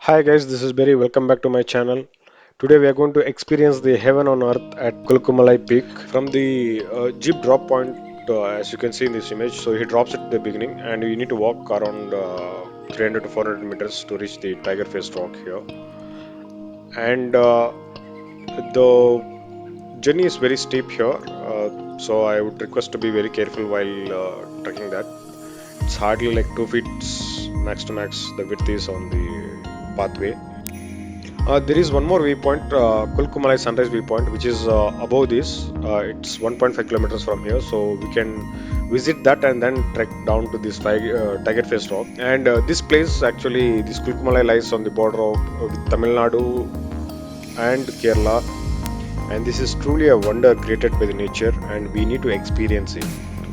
Hi guys, this is Berry. Welcome back to my channel. Today we are going to experience the heaven on earth at Kolukkumalai peak from the jeep drop point, as you can see in this image. So he drops at the beginning, and you need to walk around 300 to 400 meters to reach the tiger face rock here. And the journey is very steep here, so I would request to be very careful while trekking that. It's hardly like 2 feet max to max. The width is on the pathway. There is one more viewpoint, Kolukkumalai Sunrise Viewpoint, which is above this. It's 1.5 kilometers from here, so we can visit that and then trek down to this Tiger Face Rock. And this place, actually, this Kolukkumalai lies on the border of with Tamil Nadu and Kerala, and this is truly a wonder created by the nature, and we need to experience it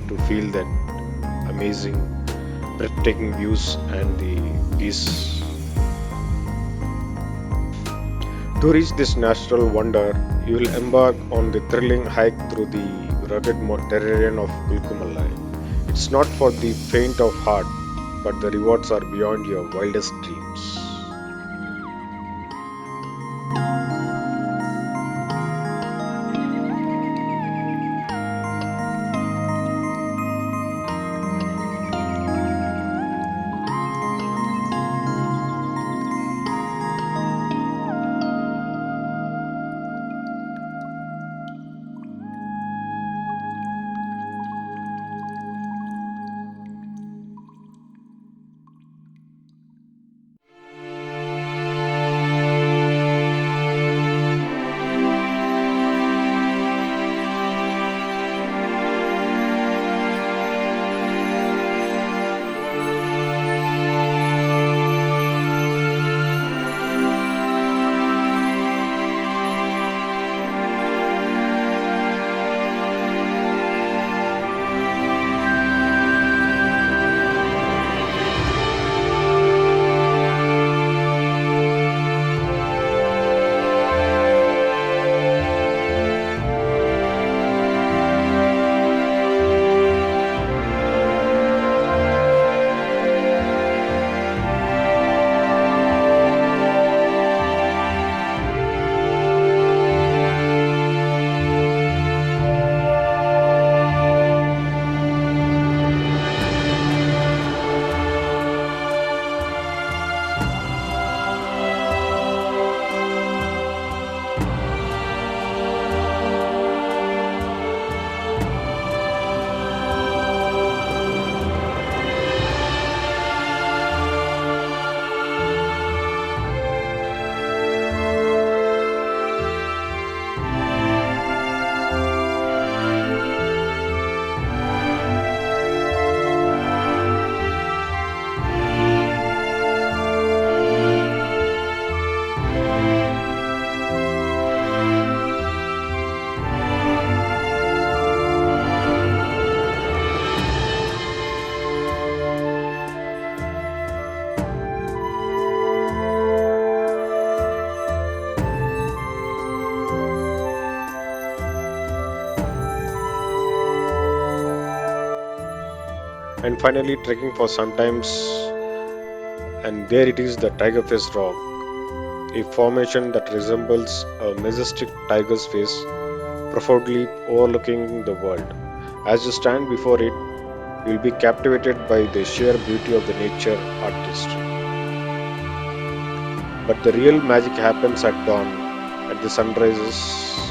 to feel that amazing, breathtaking views and the peace. To reach this natural wonder, you will embark on the thrilling hike through the rugged terrain of Kolukkumalai. It's not for the faint of heart, but the rewards are beyond your wildest dreams. And finally, trekking for some times, and there it is, the Tiger Face Rock, a formation that resembles a majestic tiger's face, profoundly overlooking the world. As you stand before it, you will be captivated by the sheer beauty of the nature artistry. But the real magic happens at dawn, at the sunrises.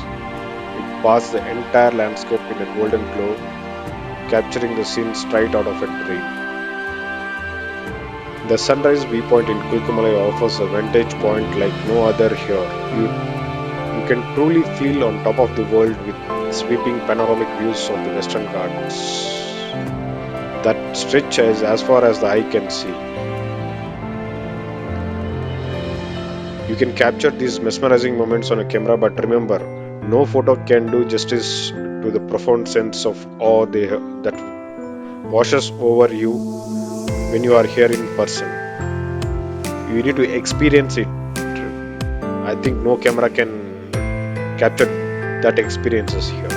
It baths the entire landscape in a golden glow, capturing the scene straight out of a dream. The Sunrise Viewpoint in Kolukkumalai offers a vantage point like no other here. You can truly feel on top of the world with sweeping panoramic views of the Western Ghats that stretch as far as the eye can see. You can capture these mesmerizing moments on a camera, but remember, no photo can do justice to the profound sense of awe that washes over you when you are here in person. You need to experience it. I think no camera can capture that experiences here.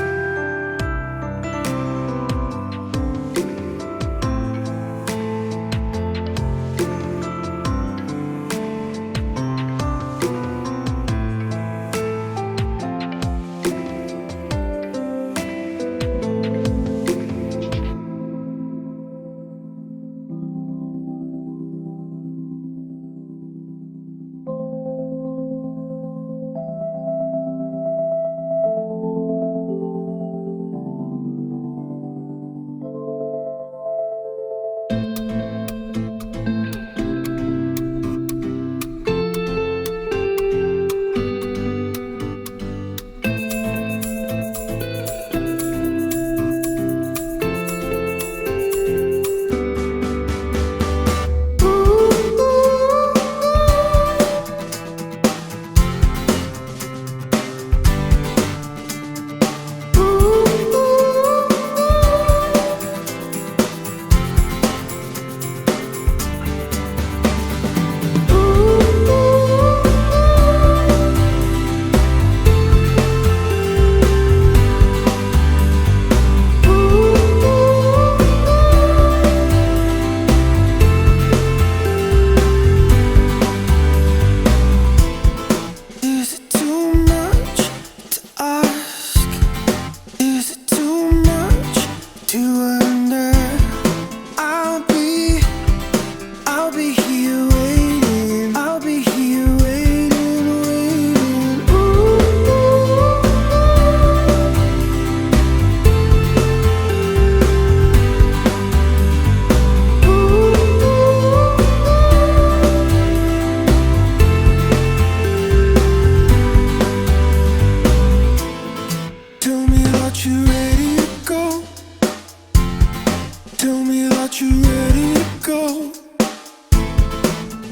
me that you're ready to go,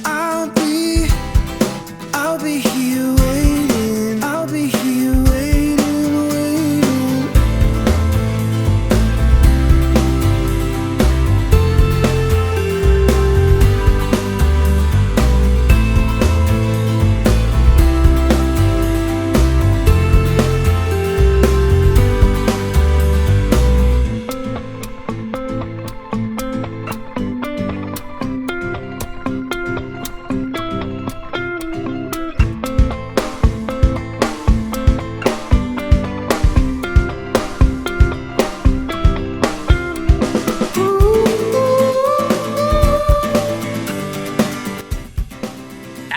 I'll be, I'll be here waiting. I'll be here waiting, waiting.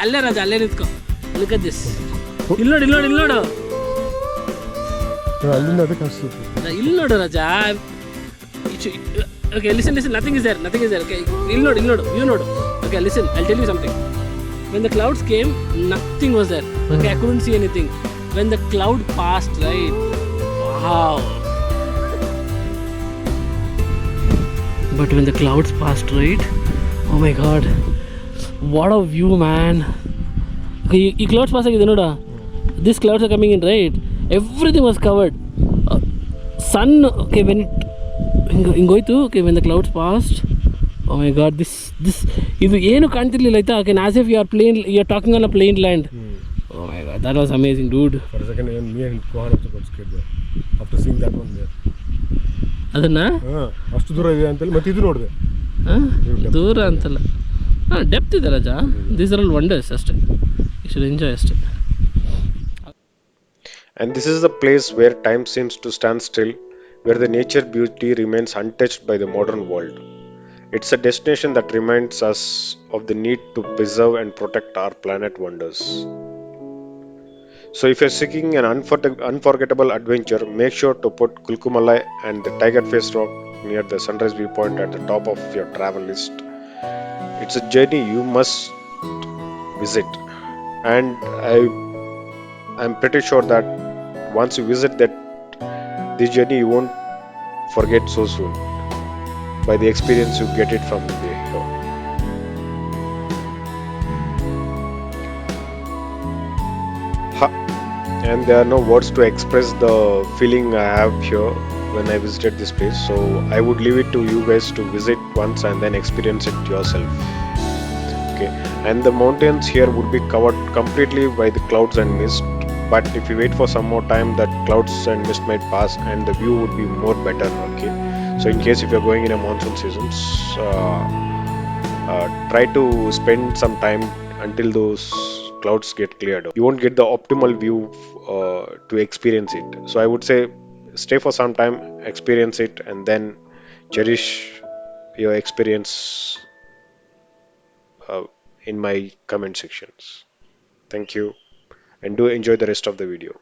ಅಲ್ಲೇ ರಾಜ ಅಲ್ಲೇ ನಿಂತ್ಕೊ. Look at this. ಇಲ್ಲಿ ನೋಡು, ಇಲ್ಲಿ ನೋಡು, ಇಲ್ಲಿ ನೋಡು. ಅಲ್ಲಿಂದ ಅದಕ್ಕೆ ಅನಿಸುತ್ತೆ. ಇಲ್ಲಿ ನೋಡು ರಾಜ. Okay, listen, listen. Nothing is there. Nothing is there. Okay, ಇಲ್ಲಿ ನೋಡು, ಇಲ್ಲಿ ನೋಡು. You ನೋಡು. Okay, listen. I'll tell you something. When the clouds came, nothing was there. Okay, I couldn't see anything. When the cloud passed, right? Wow. But when the clouds passed, right? Oh my God. What a view, man. Okay, ಈ clouds pass ಆಗಿದೆ ನೋಡ. These clouds are coming in, right? Everything was covered. Sun, okay, when it ಹಿಂಗೋಯ್ತು. Okay, when the clouds passed, oh my God, this ಇದು ಏನು ಕಾಣ್ತಿರ್ಲಿಲ್ಲ ಆಯ್ತಾ. Okay, as if you are talking on a plain land. Oh my God, that was amazing, dude. For a second, even me and Kohan also got scared there after seeing that one there. ಅದನ್ನ ಅಷ್ಟು ದೂರ ಇದೆ ಅಂತೇಳಿ ಮತ್ತೆ ಇದು ನೋಡಿದೆ. ದೂರ ಅಂತಲ್ಲ, ಡೆಪ್ತ್ ಇದೆ ರಾಜ. ದೀಸ್ ಆರ್ ಆಲ್ ವಂಡರ್ಸ್ ಅಷ್ಟೇ. ಯು ಶುಡ್ ಎಂಜಾಯ್ ಅಷ್ಟೇ. And this is the place where time seems to stand still, where the nature beauty remains untouched by the modern world. It's a destination that reminds us of the need to preserve and protect our planet wonders. So if you're seeking an unforgettable adventure, make sure to put Kolukkumalai and the Tiger Face Rock near the Sunrise Viewpoint at the top of your travel list. It's a journey you must visit, and I'm pretty sure that once you visit this journey, you won't forget so soon by the experience you get it from here. And there are no words to express the feeling I have here when I visited this place. So I would leave it to you guys to visit once and then experience it yourself. Okay, and the mountains here would be covered completely by the clouds and mist. But if you wait for some more time, that clouds and mist might pass and the view would be more better. Okay, so in case if you're going in a monsoon seasons, try to spend some time until those clouds get cleared. You won't get the optimal view to experience it. So I would say stay for some time, experience it, and then cherish your experience in my comment sections. Thank you, and do enjoy the rest of the video.